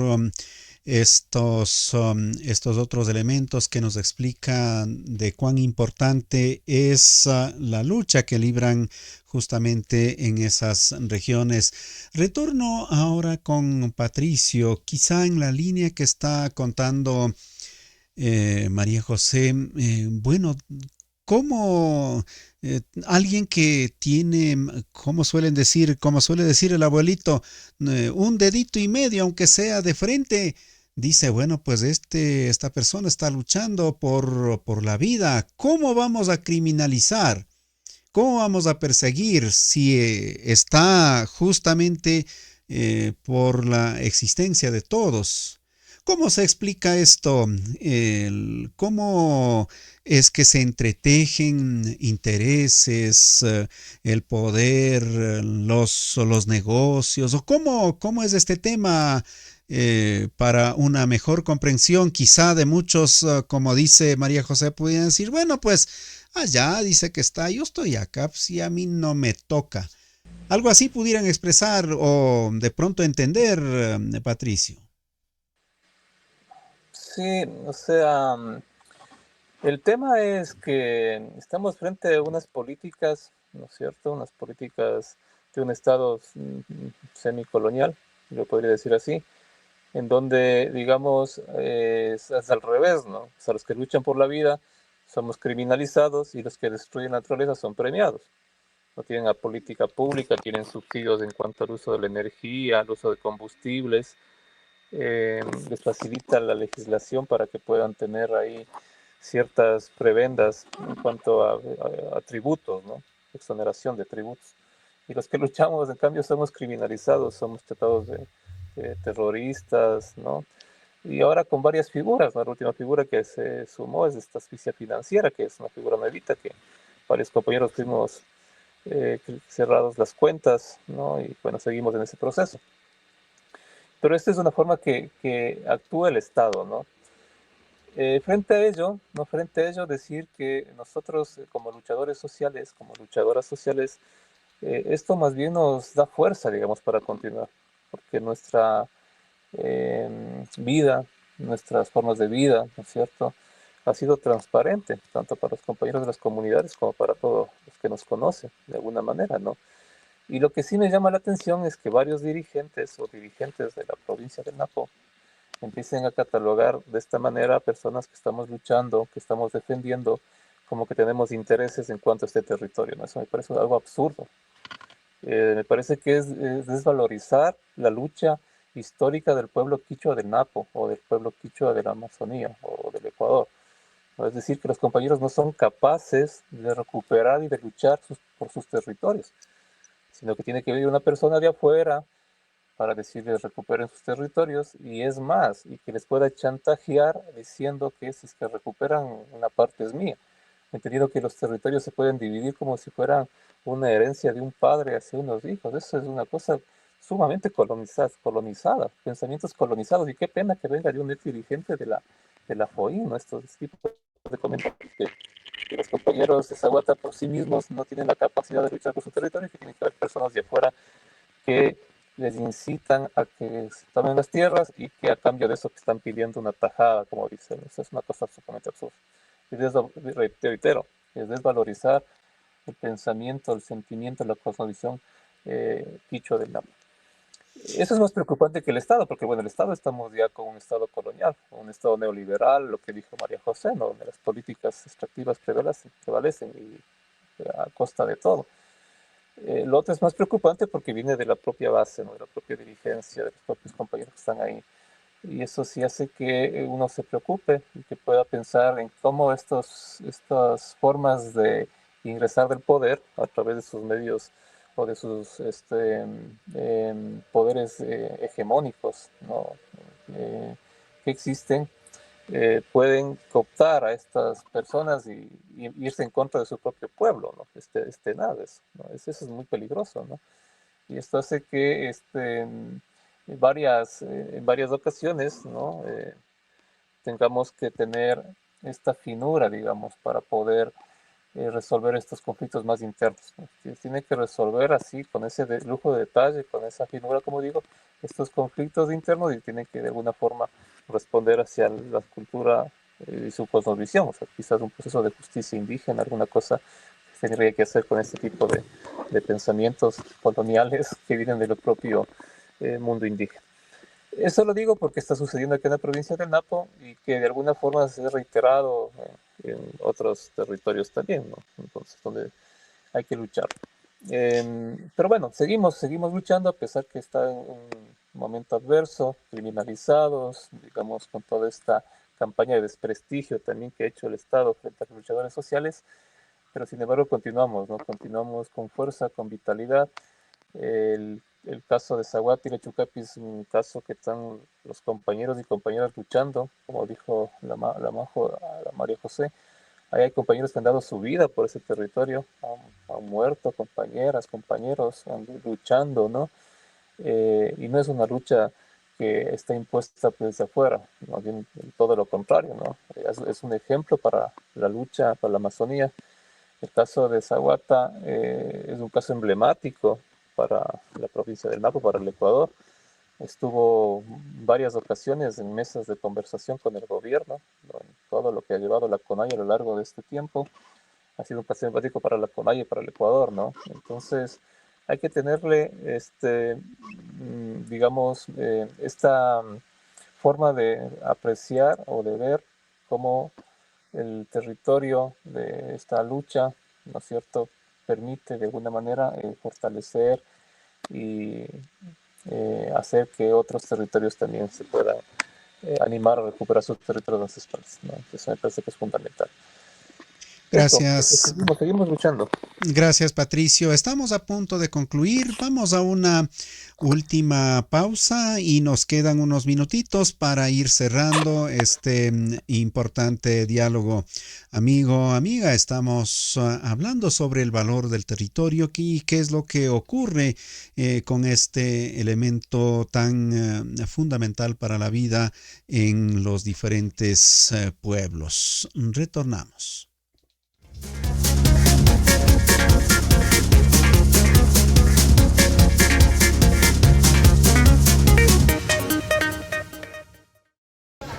estos otros elementos que nos explican de cuán importante es la lucha que libran justamente en esas regiones. Retorno ahora con Patricio, quizá en la línea que está contando María José. Bueno, ¿cómo alguien que tiene, como suele decir el abuelito, un dedito y medio, aunque sea de frente, dice, bueno, pues esta persona está luchando por la vida? ¿Cómo vamos a criminalizar? ¿Cómo vamos a perseguir si está justamente por la existencia de todos? ¿Cómo se explica esto? ¿Cómo es que se entretejen intereses, el poder, los negocios? ¿O cómo es este tema para una mejor comprensión quizá de muchos, como dice María José, pudieran decir, bueno, pues allá dice que está, yo estoy acá, pues si a mí no me toca. Algo así pudieran expresar o de pronto entender, Patricio. Sí, o sea, el tema es que estamos frente a unas políticas, ¿no es cierto? Unas políticas de un Estado semicolonial, yo podría decir así, en donde, digamos, es al revés, ¿no? O sea, los que luchan por la vida somos criminalizados y los que destruyen la naturaleza son premiados. No tienen la política pública, tienen subsidios en cuanto al uso de la energía, al uso de combustibles, les facilita la legislación para que puedan tener ahí ciertas prebendas en cuanto a tributos, ¿no? Exoneración de tributos. Y los que luchamos, en cambio, somos criminalizados, somos tratados de terroristas, ¿no? Y ahora con varias figuras, ¿no? La última figura que se sumó es esta asfixia financiera, que es una figura nuevita que varios compañeros fuimos cerrados las cuentas, ¿no? Y bueno, seguimos en ese proceso. Pero esta es una forma que actúa el Estado, ¿no? Frente a ello, no frente a ello, decir que nosotros como luchadores sociales, como luchadoras sociales, esto más bien nos da fuerza, digamos, para continuar, porque nuestra vida, nuestras formas de vida, ¿no es cierto?, ha sido transparente, tanto para los compañeros de las comunidades como para todos los que nos conocen, de alguna manera, ¿no? Y lo que sí me llama la atención es que varios dirigentes o dirigentes de la provincia del Napo empiecen a catalogar de esta manera a personas que estamos luchando, que estamos defendiendo, como que tenemos intereses en cuanto a este territorio, ¿no? Eso me parece algo absurdo. Me parece que es desvalorizar la lucha histórica del pueblo quichua del Napo o del pueblo quichua de la Amazonía o del Ecuador, ¿no? Es decir, que los compañeros no son capaces de recuperar y de luchar por sus territorios, sino que tiene que venir una persona de afuera para decirles recuperen sus territorios, y es más, y que les pueda chantajear diciendo que si es que recuperan una parte es mía, entendiendo que los territorios se pueden dividir como si fueran una herencia de un padre hacia unos hijos. Eso es una cosa sumamente colonizada, pensamientos colonizados, y qué pena que venga de un ex dirigente de la FOI, ¿no? Estos tipos de comentarios que los compañeros de Zaguata por sí mismos no tienen la capacidad de luchar por su territorio, que tienen que haber personas de afuera que les incitan a que se tomen las tierras y que a cambio de eso que están pidiendo una tajada, como dicen. Eso es una cosa absolutamente absurda. Y reitero, es desvalorizar el pensamiento, el sentimiento, la cosmovisión quichua del Napo. Eso es más preocupante que el Estado, porque bueno, el Estado estamos ya con un Estado colonial, un Estado neoliberal, lo que dijo María José, ¿no? Donde las políticas extractivas prevalecen y a costa de todo. Lo otro es más preocupante porque viene de la propia base, ¿no? De la propia dirigencia, de los propios compañeros que están ahí. Y eso sí hace que uno se preocupe y que pueda pensar en cómo estas formas de ingresar del poder a través de sus medios o de sus poderes hegemónicos, ¿no? Que existen, pueden cooptar a estas personas y irse en contra de su propio pueblo, ¿no? Nada de eso, ¿no? Eso es muy peligroso, ¿no? Y esto hace que en varias ocasiones, ¿no? Tengamos que tener esta finura, digamos, para poder resolver estos conflictos más internos, ¿no? Tiene que resolver así, con ese lujo de detalle, con esa finura, como digo, estos conflictos internos, y tiene que de alguna forma responder hacia la cultura y su cosmovisión, o sea, quizás un proceso de justicia indígena, alguna cosa que tendría que hacer con este tipo de pensamientos coloniales que vienen del propio mundo indígena. Eso lo digo porque está sucediendo aquí en la provincia del Napo y que de alguna forma se ha reiterado en otros territorios también, ¿no? Entonces, donde hay que luchar. Pero bueno, seguimos luchando a pesar que está en un momento adverso, criminalizados, digamos, con toda esta campaña de desprestigio también que ha hecho el Estado frente a los luchadores sociales, pero sin embargo continuamos, ¿no? Continuamos con fuerza, con vitalidad. El caso de Zaguate y Lechucapi es un caso que están los compañeros y compañeras luchando, como dijo la María José. Ahí hay compañeros que han dado su vida por ese territorio, han muerto compañeras, compañeros, luchando, ¿no? Y no es una lucha que está impuesta desde afuera, más bien todo lo contrario, ¿no? Es un ejemplo para la lucha para la Amazonía. El caso de Zaguata es un caso emblemático para la provincia del Napo, para el Ecuador. Estuvo varias ocasiones en mesas de conversación con el gobierno, ¿no? En todo lo que ha llevado la CONAIE a lo largo de este tiempo. Ha sido un caso emblemático para la CONAIE y para el Ecuador, ¿no? Entonces, hay que tenerle, digamos, esta forma de apreciar o de ver cómo el territorio de esta lucha, ¿no es cierto?, permite de alguna manera fortalecer y hacer que otros territorios también se puedan animar a recuperar sus territorios ancestrales, ¿no? Eso me parece que es fundamental. Gracias. Seguimos luchando. Gracias, Patricio. Estamos a punto de concluir. Vamos a una última pausa y nos quedan unos minutitos para ir cerrando este importante diálogo. Amigo, amiga, estamos hablando sobre el valor del territorio y qué es lo que ocurre con este elemento tan fundamental para la vida en los diferentes pueblos. Retornamos.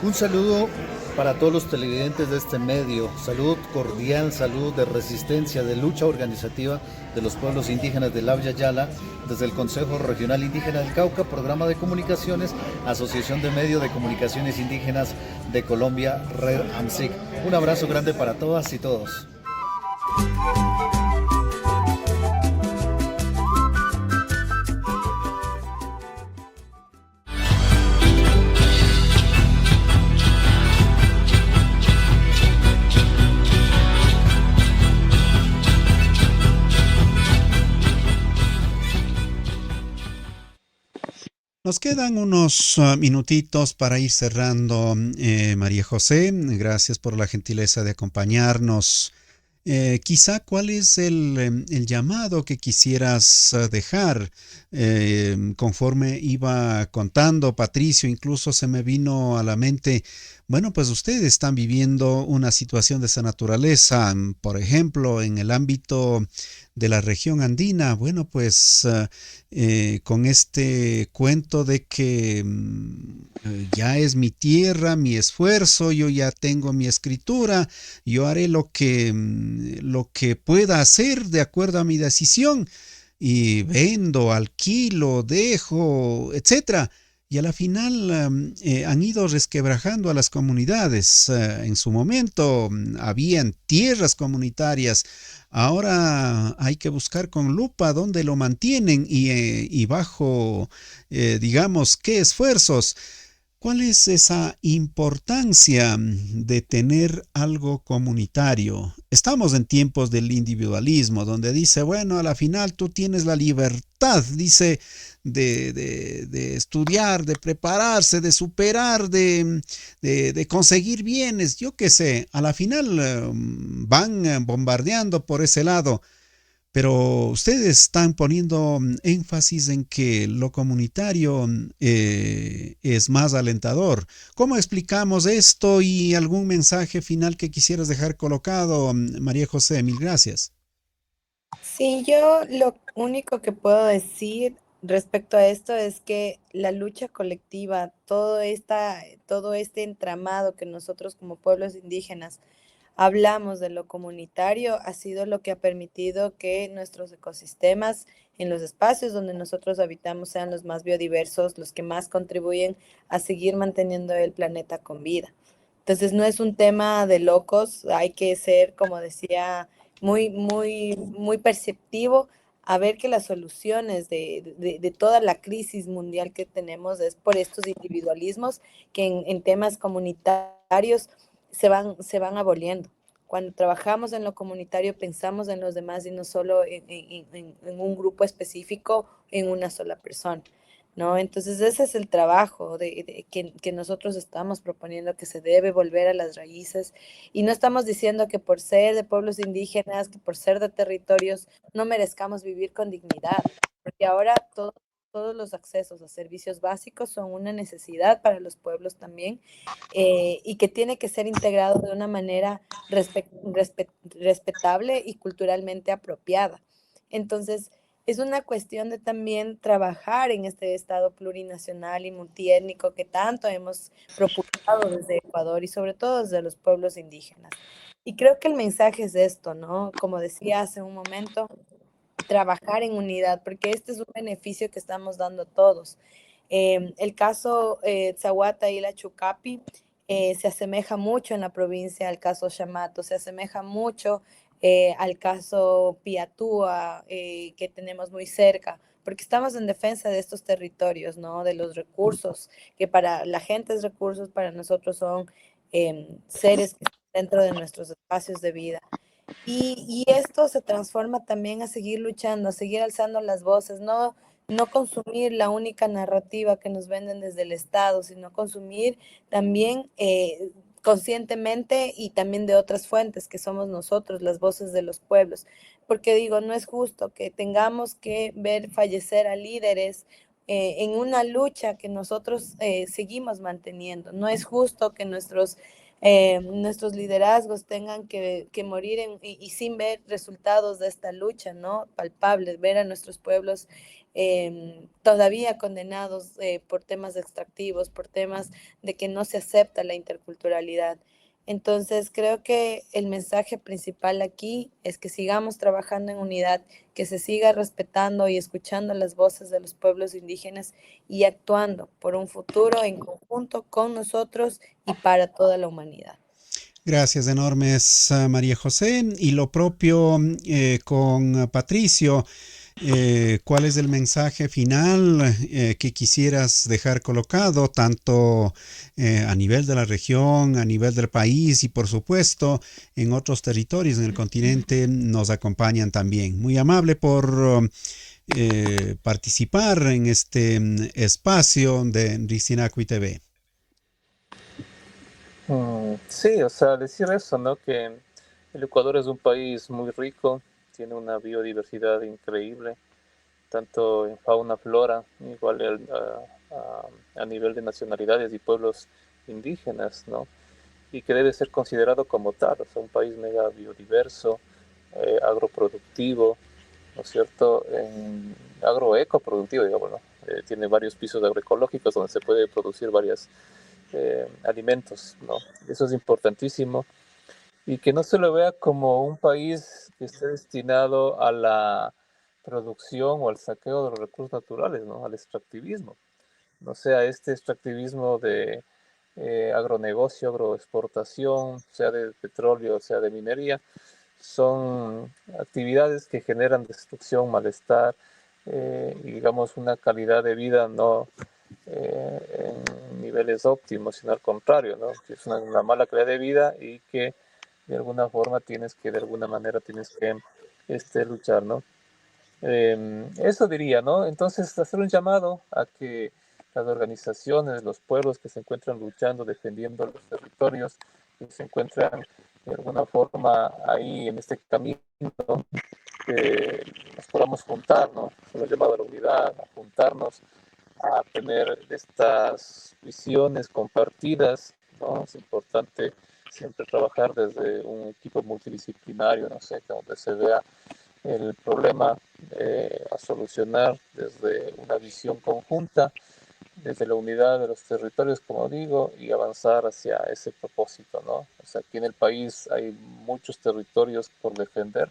Un saludo para todos los televidentes de este medio, salud cordial, salud de resistencia, de lucha organizativa de los pueblos indígenas del Abya Yala, desde el Consejo Regional Indígena del Cauca, Programa de Comunicaciones, Asociación de Medios de Comunicaciones Indígenas de Colombia, Red AMSIC. Un abrazo grande para todas y todos. Nos quedan unos minutitos para ir cerrando, María José. Gracias por la gentileza de acompañarnos. Quizá cuál es el llamado que quisieras dejar. Conforme iba contando, Patricio, incluso se me vino a la mente, bueno, pues ustedes están viviendo una situación de esa naturaleza, por ejemplo, en el ámbito de la región andina. Bueno, pues con este cuento de que ya es mi tierra, mi esfuerzo, yo ya tengo mi escritura, yo haré lo que pueda hacer de acuerdo a mi decisión, y vendo, alquilo, dejo, etcétera. y a la final han ido resquebrajando a las comunidades. En su momento habían tierras comunitarias, ahora hay que buscar con lupa dónde lo mantienen y bajo, digamos, qué esfuerzos. ¿Cuál es esa importancia de tener algo comunitario? Estamos en tiempos del individualismo, donde dice, bueno, a la final tú tienes la libertad, dice, de estudiar, de prepararse, de superar, de conseguir bienes, yo qué sé, a la final van bombardeando por ese lado. Pero ustedes están poniendo énfasis en que lo comunitario es más alentador. ¿Cómo explicamos esto y algún mensaje final que quisieras dejar colocado, María José? Mil gracias. Sí, yo lo único que puedo decir respecto a esto es que la lucha colectiva, todo este entramado que nosotros como pueblos indígenas hablamos de lo comunitario, ha sido lo que ha permitido que nuestros ecosistemas en los espacios donde nosotros habitamos sean los más biodiversos, los que más contribuyen a seguir manteniendo el planeta con vida. Entonces no es un tema de locos, hay que ser, como decía, muy perceptivo a ver que las soluciones de toda la crisis mundial que tenemos es por estos individualismos que en temas comunitarios se van aboliendo. Cuando trabajamos en lo comunitario pensamos en los demás y no solo en un grupo específico, en una sola persona, ¿no? Entonces ese es el trabajo que nosotros estamos proponiendo, que se debe volver a las raíces y no estamos diciendo que por ser de pueblos indígenas, que por ser de territorios, no merezcamos vivir con dignidad, porque ahora todos los accesos a servicios básicos son una necesidad para los pueblos también y que tiene que ser integrado de una manera respetable y culturalmente apropiada. Entonces, es una cuestión de también trabajar en este Estado plurinacional y multiétnico que tanto hemos propulsado desde Ecuador y sobre todo desde los pueblos indígenas. Y creo que el mensaje es esto, ¿no? Como decía hace un momento, trabajar en unidad, porque este es un beneficio que estamos dando todos. El caso Tzahuata y la Chucapi se asemeja mucho en la provincia al caso Chamato, se asemeja mucho al caso Piatúa que tenemos muy cerca, porque estamos en defensa de estos territorios, ¿no? De los recursos, que para la gente es recursos, para nosotros son seres que están dentro de nuestros espacios de vida. Y esto se transforma también a seguir luchando, a seguir alzando las voces, no consumir la única narrativa que nos venden desde el Estado, sino consumir también conscientemente y también de otras fuentes que somos nosotros, las voces de los pueblos. Porque digo, no es justo que tengamos que ver fallecer a líderes en una lucha que nosotros seguimos manteniendo. No es justo que nuestros liderazgos tengan que morir y sin ver resultados de esta lucha, ¿no? Palpables, ver a nuestros pueblos todavía condenados por temas extractivos, por temas de que no se acepta la interculturalidad. Entonces, creo que el mensaje principal aquí es que sigamos trabajando en unidad, que se siga respetando y escuchando las voces de los pueblos indígenas y actuando por un futuro en conjunto con nosotros y para toda la humanidad. Gracias enormes, María José. Y lo propio con Patricio. ¿Cuál es el mensaje final que quisieras dejar colocado, tanto a nivel de la región, a nivel del país y por supuesto en otros territorios en el continente nos acompañan también? Muy amable por participar en este espacio de Rixinacui TV. Sí, o sea, decir eso, ¿no? Que el Ecuador es un país muy rico, tiene una biodiversidad increíble, tanto en fauna, flora, igual a nivel de nacionalidades y pueblos indígenas, ¿no? Y que debe ser considerado como tal, o sea, un país mega biodiverso, agroproductivo, ¿no es cierto? Agroecoproductivo, digamos, ¿no? Tiene varios pisos agroecológicos donde se puede producir varios alimentos, ¿no? Eso es importantísimo. Y que no se lo vea como un país que esté destinado a la producción o al saqueo de los recursos naturales, ¿no? Al extractivismo, no sea este extractivismo de agronegocio, agroexportación, sea de petróleo, sea de minería, son actividades que generan destrucción, malestar, y digamos una calidad de vida no en niveles óptimos, sino al contrario, ¿no? Que es una mala calidad de vida y que de alguna forma de alguna manera tienes que luchar, ¿no? Eso diría, ¿no? Entonces, hacer un llamado a que las organizaciones, los pueblos que se encuentran luchando, defendiendo los territorios, que se encuentran de alguna forma ahí en este camino, que nos podamos juntar, ¿no? Se lo he llamado a la unidad, a juntarnos, a tener estas visiones compartidas, ¿no? Es importante siempre trabajar desde un equipo multidisciplinario, no sé, donde se vea el problema a solucionar desde una visión conjunta, desde la unidad de los territorios, como digo, y avanzar hacia ese propósito, ¿no? O sea, aquí en el país hay muchos territorios por defender,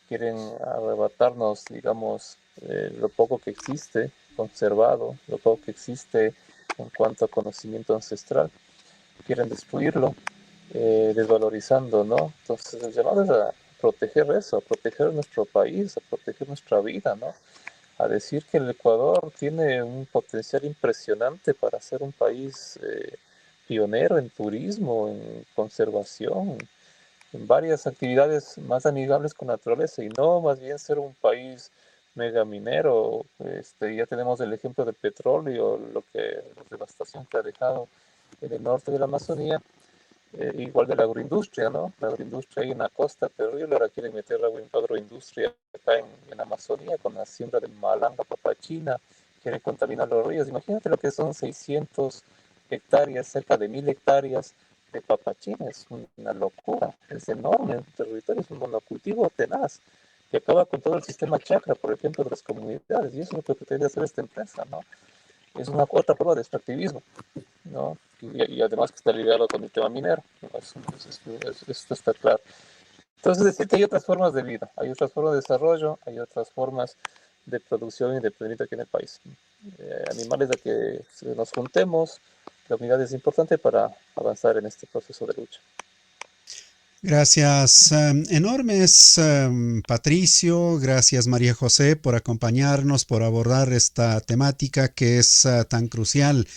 quieren arrebatarnos, digamos, lo poco que existe conservado, lo poco que existe en cuanto a conocimiento ancestral, quieren destruirlo, desvalorizando, ¿no? Entonces el llamado es a proteger eso, a proteger nuestro país, a proteger nuestra vida, ¿no? A decir que el Ecuador tiene un potencial impresionante para ser un país pionero en turismo, en conservación, en varias actividades más amigables con la naturaleza y no más bien ser un país mega minero. Ya tenemos el ejemplo del petróleo, la devastación que ha dejado en el norte de la Amazonía, igual de la agroindustria, ¿no? La agroindustria ahí en la costa terrible, ahora quieren meter la agroindustria acá en Amazonía con la siembra de malanga papachina, quieren contaminar los ríos. Imagínate lo que son 600 hectáreas, cerca de 1000 hectáreas de papachina, es una locura, es enorme el territorio, es un monocultivo tenaz que acaba con todo el sistema chakra, por ejemplo, de las comunidades, y eso es lo que pretende hacer esta empresa, ¿no? Es una otra prueba de extractivismo, ¿no? Y además que está ligado con el tema minero, ¿no? Esto está claro. Entonces, decir que hay otras formas de vida, hay otras formas de desarrollo, hay otras formas de producción independiente aquí en el país. Animales a que nos juntemos, la unidad es importante para avanzar en este proceso de lucha. Gracias enormes, Patricio. Gracias, María José, por acompañarnos, por abordar esta temática que es tan crucial.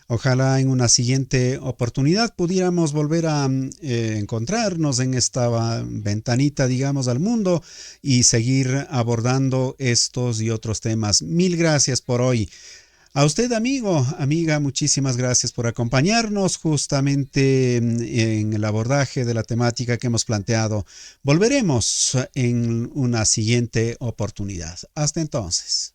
Ojalá en una siguiente oportunidad pudiéramos volver a encontrarnos en esta ventanita, digamos, al mundo y seguir abordando estos y otros temas. Mil gracias por hoy. A usted, amigo, amiga, muchísimas gracias por acompañarnos justamente en el abordaje de la temática que hemos planteado. Volveremos en una siguiente oportunidad. Hasta entonces.